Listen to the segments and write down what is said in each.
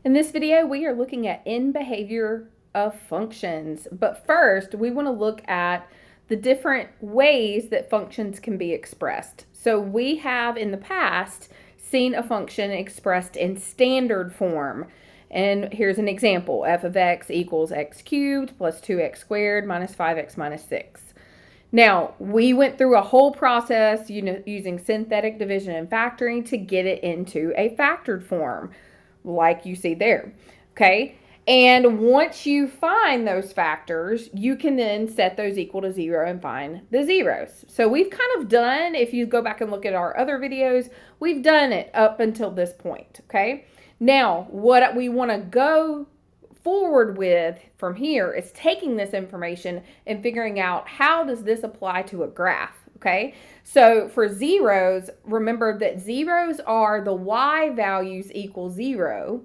In this video, we are looking at in behavior of functions. But first, we want to look at the different ways that functions can be expressed. So we have in the past seen a function expressed in standard form. And here's an example. F of x equals x cubed plus 2x squared minus 5x minus 6. Now, we went through a whole process using synthetic division and factoring to get it into a factored form, like you see there, okay? And once you find those factors, you can then set those equal to 0 and find the zeros. So we've kind of done, if you go back and look at our other videos, we've done it up until this point, okay? Now, what we want to go forward with from here is taking this information and figuring out how does this apply to a graph, okay? So for zeros, remember that zeros are the y values equal 0.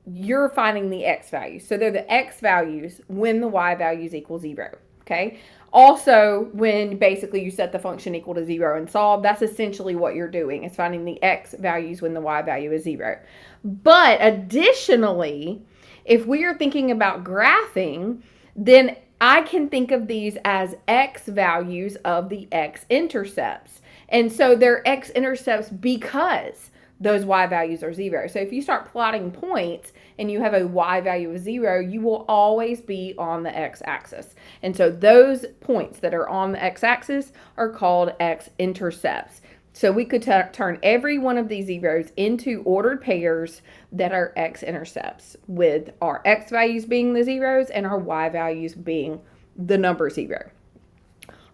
You're finding the x values. So they're the x values when the y values equal 0, okay? Also, when basically you set the function equal to 0 and solve, that's essentially what you're doing, is finding the x values when the y value is 0. But additionally, if we are thinking about graphing, then I can think of these as x values of the x-intercepts. And so they're x-intercepts because those y values are 0. So if you start plotting points and you have a y value of 0, you will always be on the x-axis. And so those points that are on the x-axis are called x-intercepts. So we could turn every one of these zeros into ordered pairs that are x-intercepts, with our x values being the zeros and our y values being the number 0.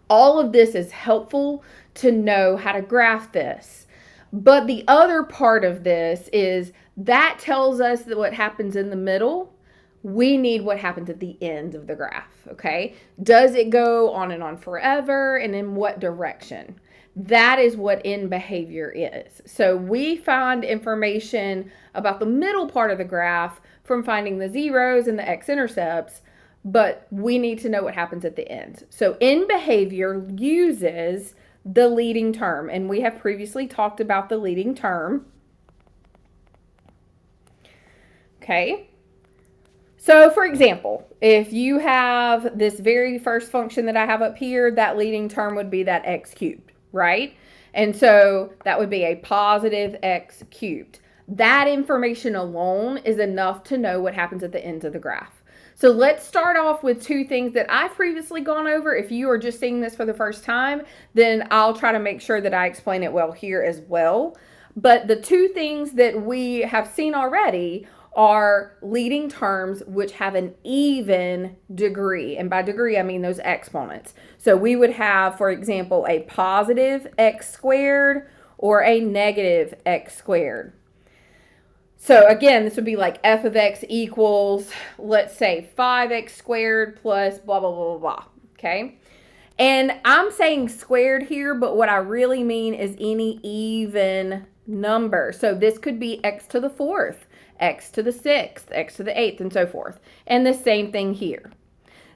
All of this is helpful to know how to graph this. But the other part of this is that tells us that what happens in the middle. We need what happens at the end of the graph, okay? Does it go on and on forever, and in what direction? That is what in behavior is. So we find information about the middle part of the graph from finding the zeros and the x-intercepts, but we need to know what happens at the end. So in behavior uses the leading term, and we have previously talked about the leading term. Okay. So for example, if you have this very first function that I have up here, that leading term would be that x cubed, right? And so that would be a positive x cubed. That information alone is enough to know what happens at the ends of the graph. So let's start off with two things that I've previously gone over. If you are just seeing this for the first time, then I'll try to make sure that I explain it well here as well. But the two things that we have seen already are leading terms which have an even degree. And by degree, I mean those exponents. So we would have, for example, a positive x squared or a negative x squared. So again, this would be like f of x equals, let's say, 5x squared plus blah, blah, blah, blah, blah, okay? And I'm saying squared here, but what I really mean is any even number. So this could be x to the 4th, x to the 6th, x to the 8th, and so forth. And the same thing here.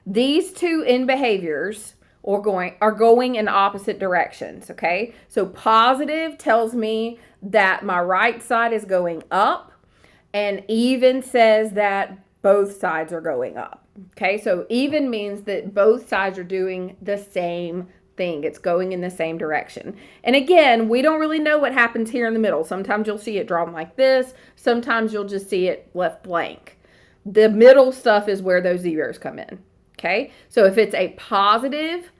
These two in behaviors are going in opposite directions, okay? So positive tells me that my right side is going up, and even says that both sides are going up, okay? So even means that both sides are doing the same thing. It's going in the same direction. And again, we don't really know what happens here in the middle. Sometimes you'll see it drawn like this. Sometimes you'll just see it left blank. The middle stuff is where those zeros come in, okay? So if it's a positive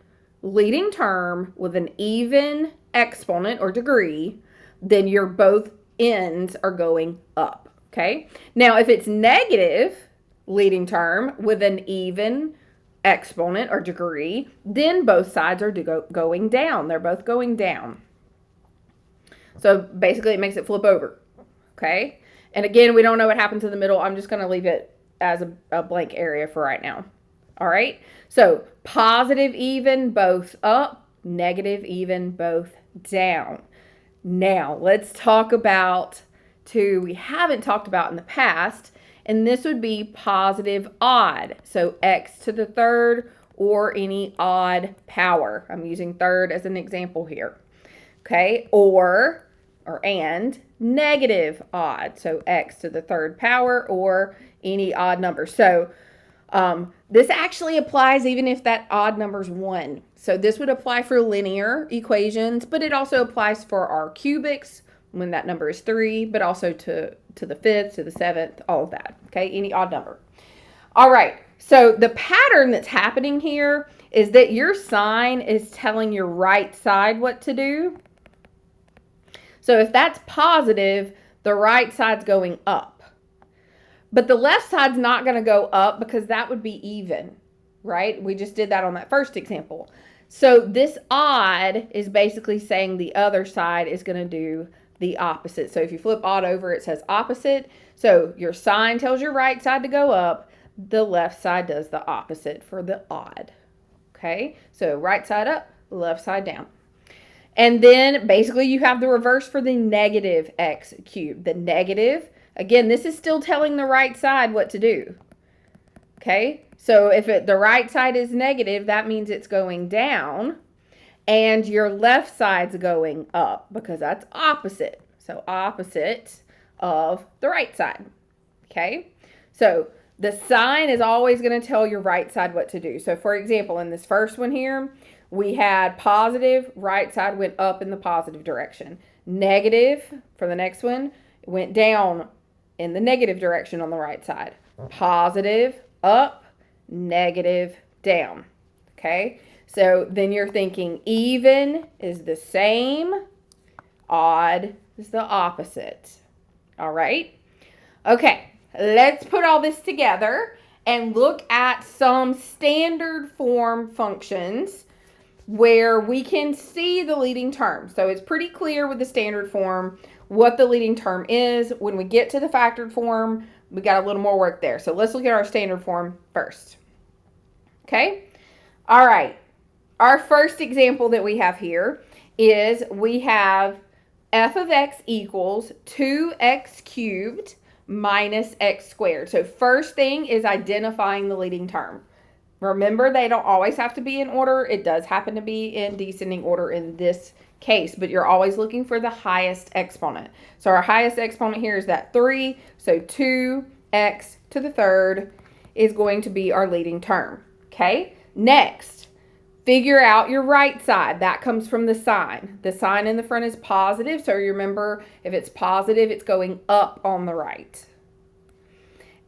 leading term with an even exponent or degree, then your both ends are going up, okay? Now, if it's negative leading term with an even exponent or degree, then both sides are going down. They're both going down. So basically it makes it flip over, okay? And again, we don't know what happens in the middle. I'm just going to leave it as a blank area for right now. All right? So positive even, both up, negative even, both down. Now, let's talk about two we haven't talked about in the past, and this would be positive odd. So x to the 3rd or any odd power. I'm using third as an example here. Okay, or or and negative odd. So x to the third power or any odd number. So this actually applies even if that odd number is 1. So this would apply for linear equations, but it also applies for our cubics when that number is 3, but also to the 5th, to the 7th, all of that. Okay, any odd number. All right, so the pattern that's happening here is that your sign is telling your right side what to do. So if that's positive, the right side's going up. But the left side's not going to go up because that would be even, right? We just did that on that first example. So this odd is basically saying the other side is going to do the opposite. So if you flip odd over, it says opposite. So your sign tells your right side to go up. The left side does the opposite for the odd. Okay, so right side up, left side down. And then basically you have the reverse for the negative x cubed. The negative, again, this is still telling the right side what to do. Okay, so if the right side is negative, that means it's going down. And your left side's going up because that's opposite. So opposite of the right side. Okay, so the sign is always going to tell your right side what to do. So for example, in this first one here, we had positive, right side went up in the positive direction. Negative, for the next one, went down in the negative direction on the right side. Positive, up, negative, down. Okay, so then you're thinking even is the same, odd is the opposite. All right, okay. Let's put all this together and look at some standard form functions where we can see the leading term. So it's pretty clear with the standard form what the leading term is. When we get to the factored form, we got a little more work there. So let's look at our standard form first. Okay? All right. Our first example that we have here is we have f of x equals 2x cubed minus x squared. So first thing is identifying the leading term. Remember, they don't always have to be in order. It does happen to be in descending order in this case, but you're always looking for the highest exponent. So our highest exponent here is that 3. So 2x to the third is going to be our leading term. Okay, next, figure out your right side. That comes from the sign. The sign in the front is positive. So remember, if it's positive, it's going up on the right.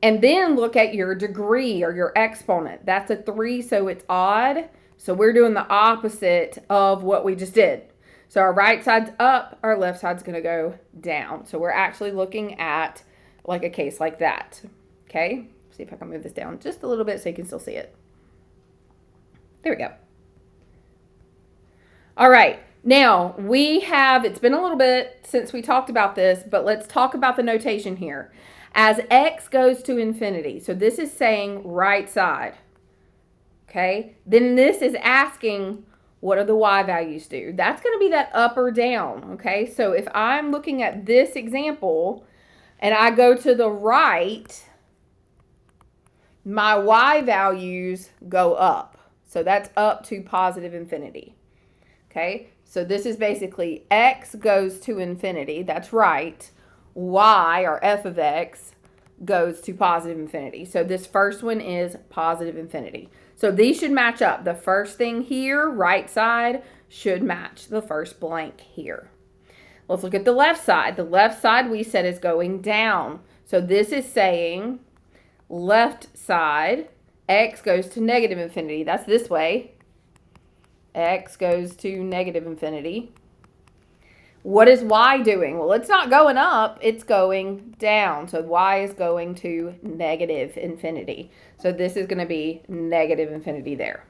And then look at your degree or your exponent. That's a 3, so it's odd. So we're doing the opposite of what we just did. So our right side's up, our left side's going to go down. So we're actually looking at like a case like that. Okay, see if I can move this down just a little bit so you can still see it. There we go. All right, now it's been a little bit since we talked about this, but let's talk about the notation here. As x goes to infinity, so this is saying right side, okay? Then this is asking, what do the y values do? That's going to be that up or down, okay? So if I'm looking at this example and I go to the right, my y values go up. So that's up to positive infinity. Okay, so this is basically x goes to infinity, that's right. Y, or f of x, goes to positive infinity. So this first one is positive infinity. So these should match up. The first thing here, right side, should match the first blank here. Let's look at the left side. The left side we said is going down. So this is saying left side, x goes to negative infinity. That's this way. X goes to negative infinity. What is y doing? Well, it's not going up, it's going down. So y is going to negative infinity. So this is going to be negative infinity there.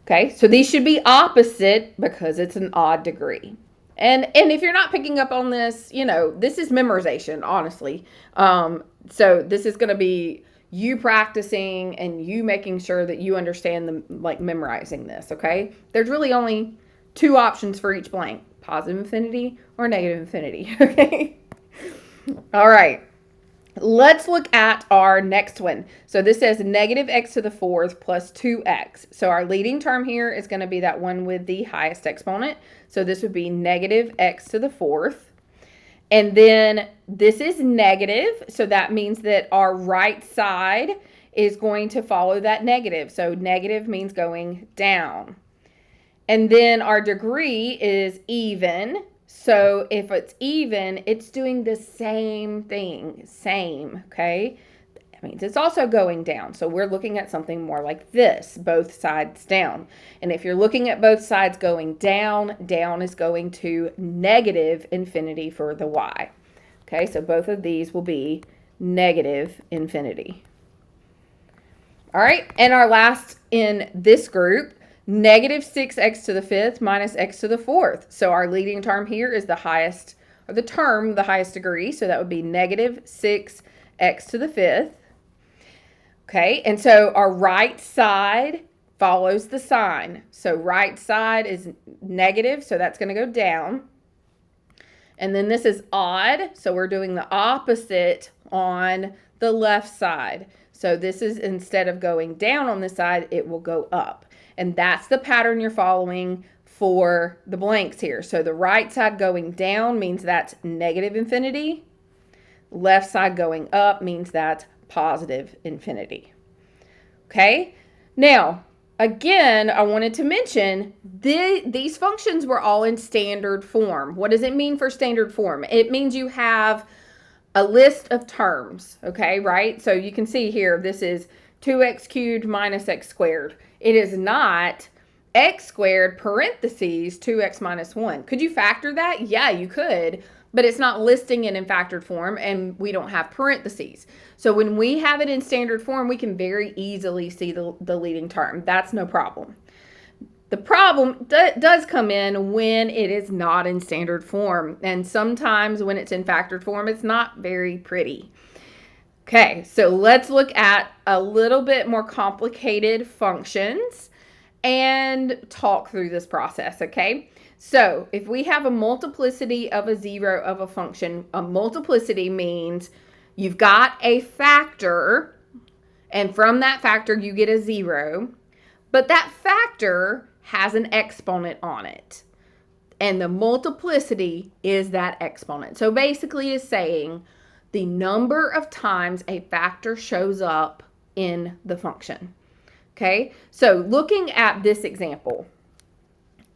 Okay, so these should be opposite because it's an odd degree. And if you're not picking up on this, this is memorization, honestly. So this is going to be you practicing and you making sure that you understand memorizing this, okay? There's really only 2 options for each blank, positive infinity or negative infinity, okay? All right. Let's look at our next one. So this says negative x to the fourth plus 2x. So our leading term here is going to be that one with the highest exponent. So this would be negative x to the fourth. And then this is negative. So that means that our right side is going to follow that negative. So negative means going down. And then our degree is even. So if it's even, it's doing the same thing, okay? That means it's also going down. So we're looking at something more like this, both sides down. And if you're looking at both sides going down, down is going to negative infinity for the y. Okay, so both of these will be negative infinity. All right, and our last in this group, negative 6x to the fifth minus x to the fourth. So our leading term here is the highest, or the term, the highest degree. So that would be negative 6x to the fifth. Okay, and so our right side follows the sign. So right side is negative, so that's going to go down. And then this is odd, so we're doing the opposite on the left side. So this is, instead of going down on this side, it will go up. And that's the pattern you're following for the blanks here. So the right side going down means that's negative infinity. Left side going up means that's positive infinity. Okay? Now, again, I wanted to mention these functions were all in standard form. What does it mean for standard form? It means you have a list of terms, okay, right? So you can see here, this is 2x cubed minus x squared. It is not x squared parentheses 2x minus 1. Could you factor that? Yeah, you could, but it's not listing it in factored form, and we don't have parentheses. So when we have it in standard form, we can very easily see the leading term. That's no problem. The problem does come in when it is not in standard form, and sometimes when it's in factored form, it's not very pretty. Okay, so let's look at a little bit more complicated functions and talk through this process, okay? So if we have a multiplicity of a zero of a function, a multiplicity means you've got a factor, and from that factor you get a zero, but that factor has an exponent on it, and the multiplicity is that exponent. So basically it's saying the number of times a factor shows up in the function. Okay, so looking at this example,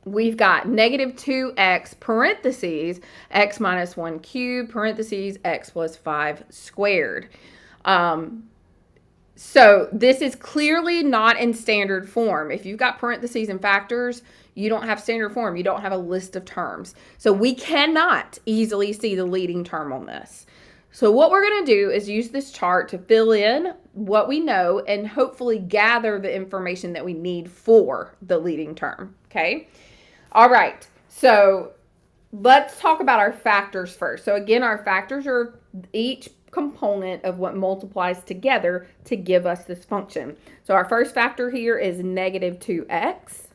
we've got negative 2x parentheses x minus 1 cubed parentheses x plus 5 squared. So this is clearly not in standard form. If you've got parentheses and factors, you don't have standard form. You don't have a list of terms. So we cannot easily see the leading term on this. So what we're going to do is use this chart to fill in what we know and hopefully gather the information that we need for the leading term, okay? All right, so let's talk about our factors first. So again, our factors are each component of what multiplies together to give us this function. So our first factor here is negative 2x.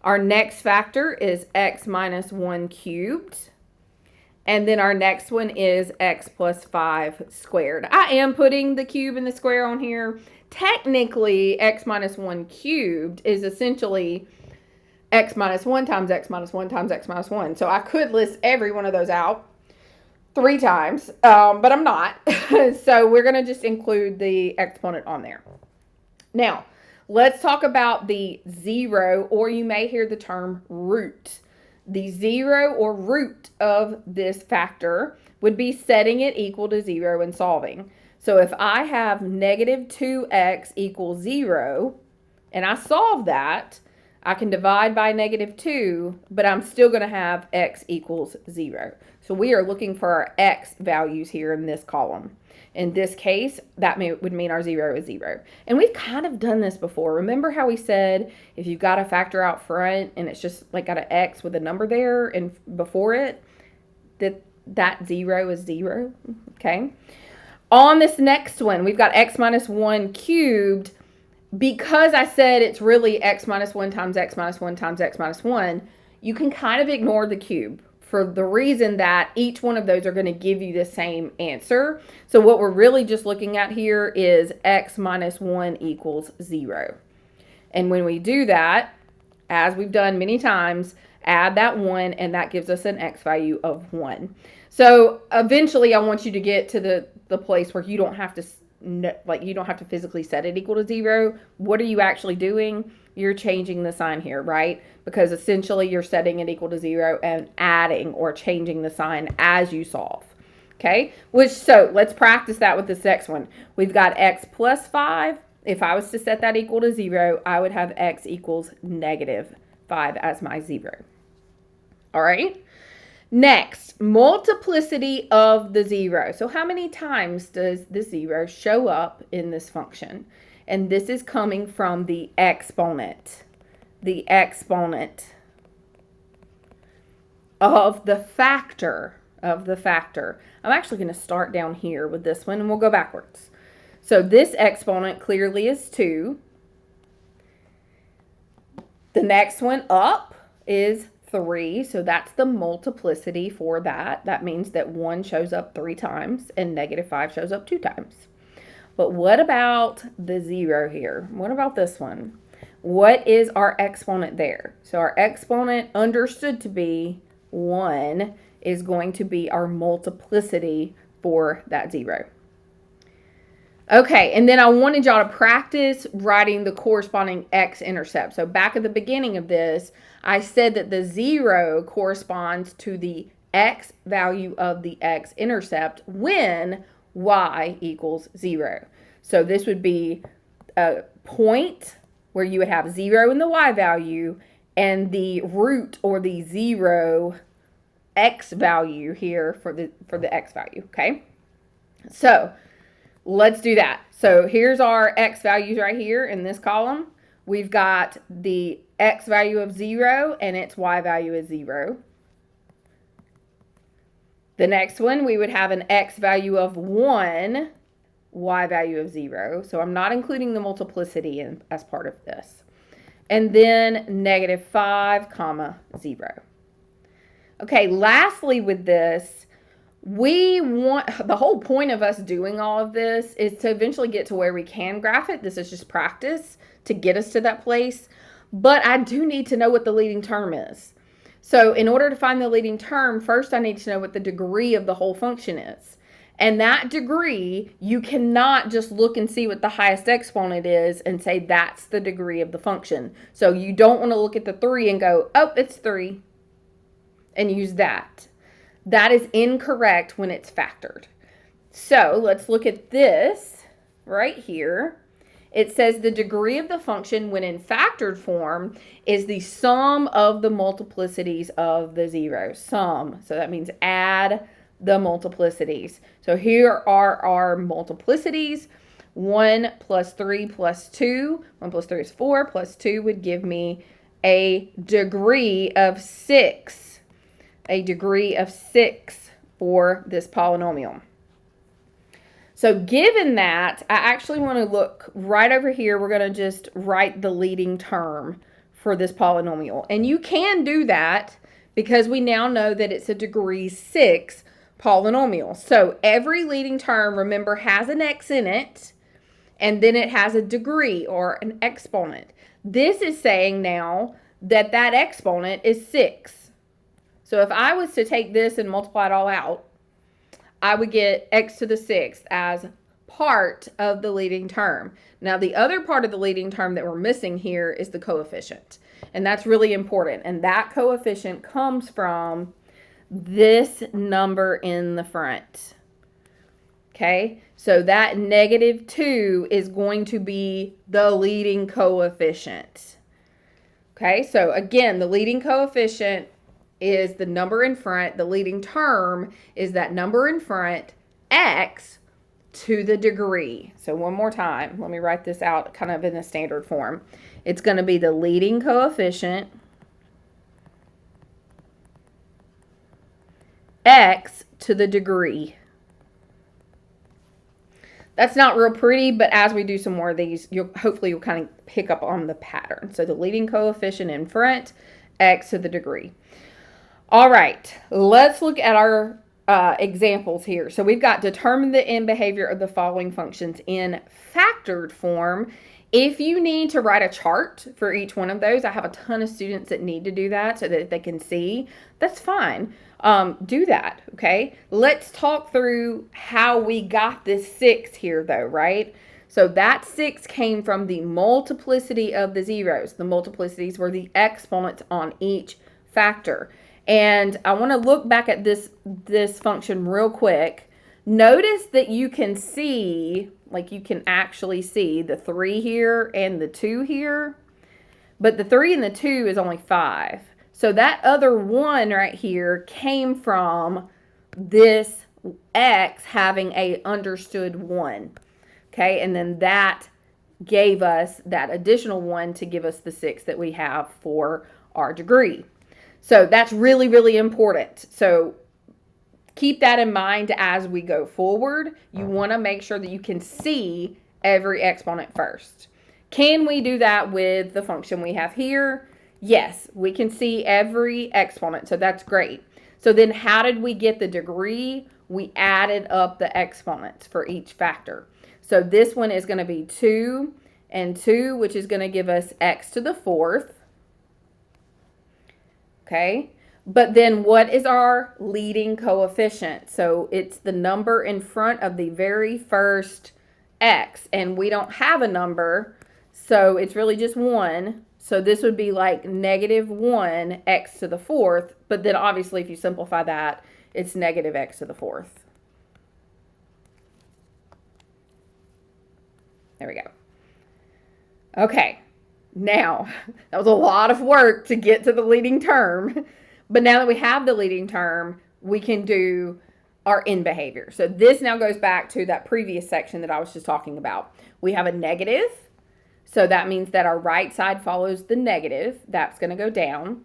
Our next factor is x minus 1 cubed. And then our next one is x plus 5 squared. I am putting the cube and the square on here. Technically, x minus 1 cubed is essentially x minus 1 times x minus 1 times x minus 1. So I could list every one of those out 3 times, but I'm not. So we're going to just include the exponent on there. Now, let's talk about the zero, or you may hear the term root. The zero or root of this factor would be setting it equal to 0 and solving. So if I have negative 2x equals 0, and I solve that, I can divide by negative 2, but I'm still going to have x equals 0. So we are looking for our x values here in this column. In this case, that would mean our 0 is 0. And we've kind of done this before. Remember how we said if you've got a factor out front and it's just like got an x with a number there and before it, that 0 is 0, okay? On this next one, we've got x minus 1 cubed. Because I said it's really x minus 1 times x minus 1 times x minus 1, you can kind of ignore the cube for the reason that each one of those are going to give you the same answer. So what we're really just looking at here is x minus 1 equals 0. And when we do that, as we've done many times, add that 1, and that gives us an x value of 1. So eventually I want you to get to the place where you don't have to you don't have to physically set it equal to 0. What are you actually doing? You're changing the sign here, right? Because essentially you're setting it equal to 0 and adding or changing the sign as you solve. Okay, so let's practice that with this next one. We've got x plus 5. If I was to set that equal to 0, I would have x equals negative 5 as my 0. All right. Next, multiplicity of the 0. So how many times does the 0 show up in this function? And this is coming from the exponent. The exponent of the factor of the factor. I'm actually going to start down here with this one, and we'll go backwards. So this exponent clearly is 2. The next one up is 3, so that's the multiplicity for that. That means that 1 shows up 3 times and negative 5 shows up 2 times. But what about the 0 here? What about this one? What is our exponent there? So our exponent understood to be 1 is going to be our multiplicity for that 0. Okay, and then I wanted y'all to practice writing the corresponding x-intercept. So back at the beginning of this, I said that the 0 corresponds to the x value of the x-intercept when y equals 0. So this would be a point where you would have 0 in the y value and the root or the 0 x value here for the x value, okay? So let's do that. So here's our x values right here in this column. We've got the x value of 0 and its y value is 0. The next one, we would have an x value of 1, y value of 0. So I'm not including the multiplicity as part of this. And then negative 5, comma 0. Okay, lastly with this, the whole point of us doing all of this is to eventually get to where we can graph it. This is just practice to get us to that place. But I do need to know what the leading term is. So in order to find the leading term, first I need to know what the degree of the whole function is. And that degree, you cannot just look and see what the highest exponent is and say that's the degree of the function. So you don't want to look at the 3 and go, oh, it's 3, and use that. That is incorrect when it's factored. So let's look at this right here. It says the degree of the function when in factored form is the sum of the multiplicities of the 0. Sum. So that means add the multiplicities. So here are our multiplicities. 1 plus 3 plus 2. 1 plus 3 is 4 plus 2 would give me a degree of 6. A degree of 6 for this polynomial. So given that, I actually want to look right over here. We're going to just write the leading term for this polynomial. And you can do that because we now know that it's a degree 6 polynomial. So every leading term, remember, has an x in it, and then it has a degree or an exponent. This is saying now that that exponent is 6. So if I was to take this and multiply it all out, I would get x to the 6th as part of the leading term. Now, the other part of the leading term that we're missing here is the coefficient. And that's really important. And that coefficient comes from this number in the front. Okay, so that negative 2 is going to be the leading coefficient. Okay, so again, the leading coefficient is the number in front. The leading term is that number in front, x to the degree. So one more time, let me write this out kind of in a standard form. It's going to be the leading coefficient, x to the degree. That's not real pretty, but as we do some more of these, hopefully you'll kind of pick up on the pattern. So the leading coefficient in front, x to the degree. All right, let's look at our examples here. So we've got determine the end behavior of the following functions in factored form. If you need to write a chart for each one of those, I have a ton of students that need to do that so that they can see. That's fine. Do that, okay? Let's talk through how we got this 6 here though, right? So that 6 came from the multiplicity of the zeros. The multiplicities were the exponents on each factor. And I want to look back at this function real quick. Notice that you can see, like you can actually see the 3 here and the 2 here. But the 3 and the 2 is only 5. So that other 1 right here came from this x having a understood 1. Okay, and then that gave us that additional 1 to give us the 6 that we have for our degree. So that's really, really important. So keep that in mind as we go forward. You want to make sure that you can see every exponent first. Can we do that with the function we have here? Yes, we can see every exponent, so that's great. So then how did we get the degree? We added up the exponents for each factor. So this one is going to be 2 and 2, which is going to give us x to the 4th. Okay, but then what is our leading coefficient? So it's the number in front of the very first x, and we don't have a number, so it's really just 1. So this would be like negative 1 x to the 4th, but then obviously if you simplify that, it's negative x to the 4th. There we go. Okay. Now, that was a lot of work to get to the leading term, but now that we have the leading term, we can do our end behavior. So this now goes back to that previous section that I was just talking about. We have a negative, so that means that our right side follows the negative. That's going to go down.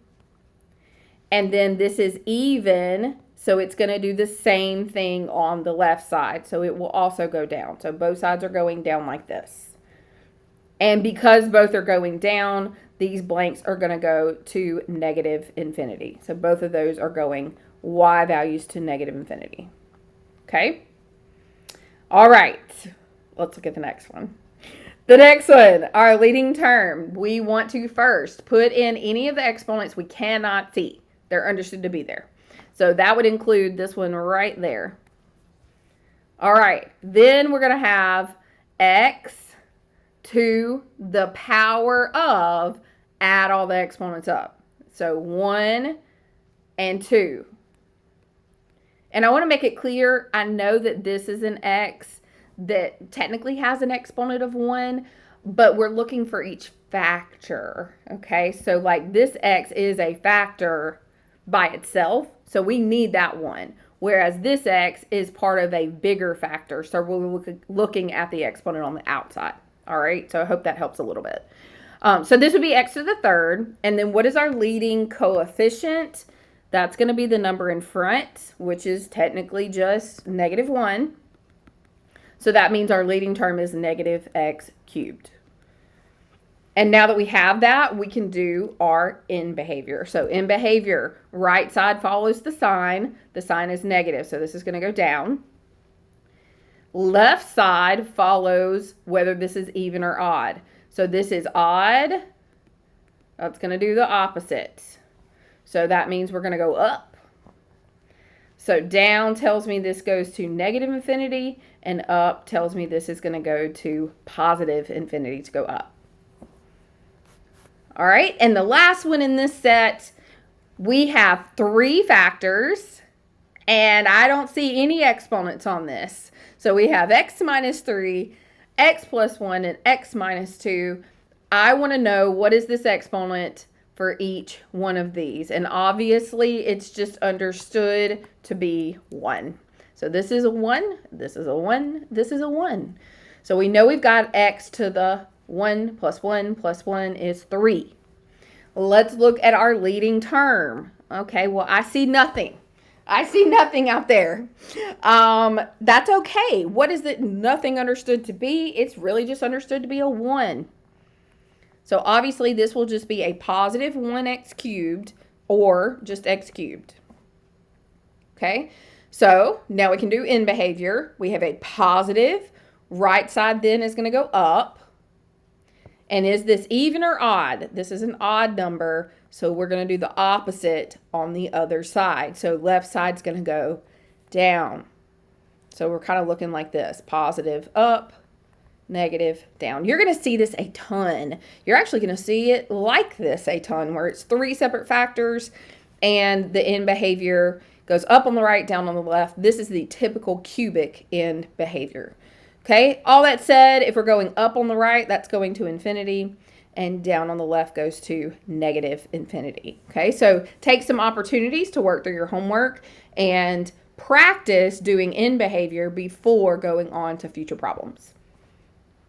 And then this is even, so it's going to do the same thing on the left side, so it will also go down. So both sides are going down like this. And because both are going down, these blanks are going to go to negative infinity. So both of those are going y values to negative infinity. Okay? All right. Let's look at the next one. The next one, our leading term. We want to first put in any of the exponents we cannot see. They're understood to be there. So that would include this one right there. All right. Then we're going to have x to the power of, add all the exponents up. So 1 and 2. And I want to make it clear, I know that this is an x that technically has an exponent of 1, but we're looking for each factor. Okay, so like this x is a factor by itself, so we need that 1. Whereas this x is part of a bigger factor, so we're looking at the exponent on the outside. All right, so I hope that helps a little bit. So this would be x to the 3rd. And then what is our leading coefficient? That's going to be the number in front, which is technically just negative 1. So that means our leading term is negative x cubed. And now that we have that, we can do our end behavior. So end behavior, right side follows the sign. The sign is negative, so this is going to go down. Left side follows whether this is even or odd. So this is odd. That's going to do the opposite. So that means we're going to go up. So down tells me this goes to negative infinity, and up tells me this is going to go to positive infinity to go up. All right, and the last one in this set, we have 3 factors, and I don't see any exponents on this. So we have x minus 3, x plus 1, and x minus 2. I want to know what is this exponent for each one of these. And obviously, it's just understood to be 1. So this is a 1, this is a 1, this is a 1. So we know we've got x to the 1 plus 1 plus 1 is 3. Let's look at our leading term. Okay, well, I see nothing. I see nothing out there. That's okay. What is it nothing understood to be? It's really just understood to be a 1. So obviously this will just be a positive 1x cubed or just x cubed. Okay, so now we can do in behavior. We have a positive. Right side then is going to go up. And is this even or odd? This is an odd number, so we're going to do the opposite on the other side. So left side's going to go down. So we're kind of looking like this. Positive up, negative down. You're going to see this a ton. You're actually going to see it like this a ton, where it's 3 separate factors and the in behavior goes up on the right, down on the left. This is the typical cubic in behavior. Okay, all that said, if we're going up on the right, that's going to infinity, and down on the left goes to negative infinity. Okay, so take some opportunities to work through your homework and practice doing in behavior before going on to future problems.